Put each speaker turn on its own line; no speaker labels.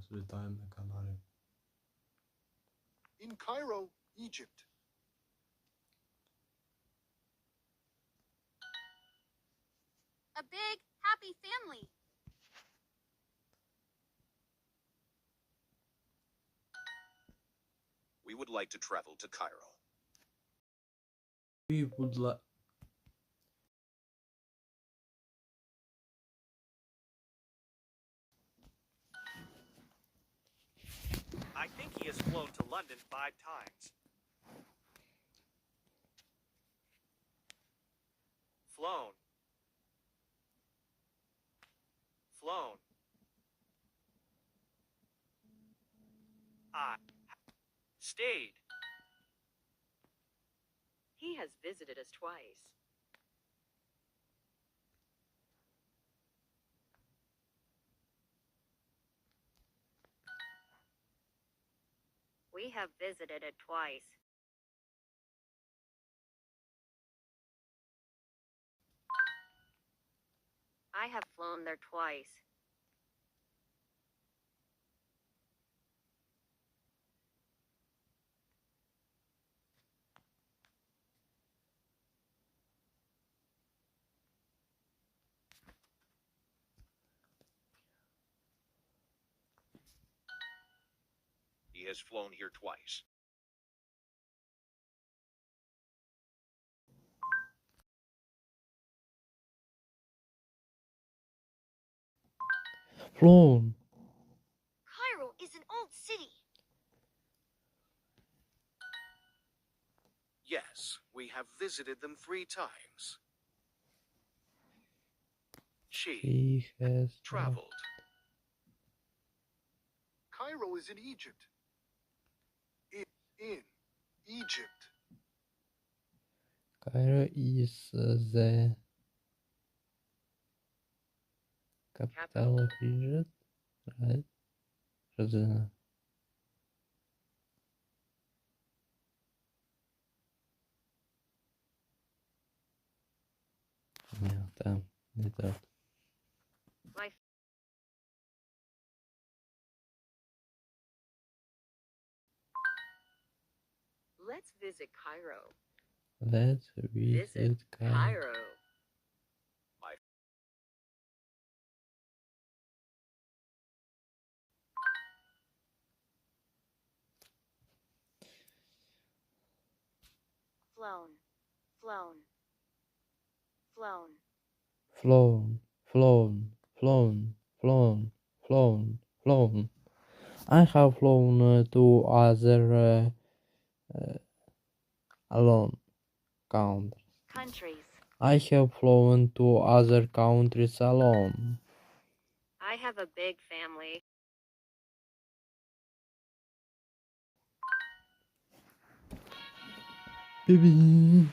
зараз літаємо на каналі.
In Cairo, Egypt.
A big, happy family.
We would like to travel to Cairo.
We would like...
I think he has flown to London 5 times. Flown. Flown. I stayed.
He has visited us twice.
We have visited it twice. I have flown there twice.
He has flown here twice.
Flown.
Cairo is an old city.
Yes, we have visited them 3 times. She
He has
traveled.
Cairo is in Egypt. In Egypt.
Cairo is the capital of Egypt, right? Родина. Ні, там не так.
My
Let's visit Cairo.
Let's
Visit
visit Cairo.
Cairo.
flown, flown, flown.
Flown, flown, flown, flown, flown, flown. I have flown to other alone countries.
Countries.
I have flown to other countries alone.
I have a big family.
Baby.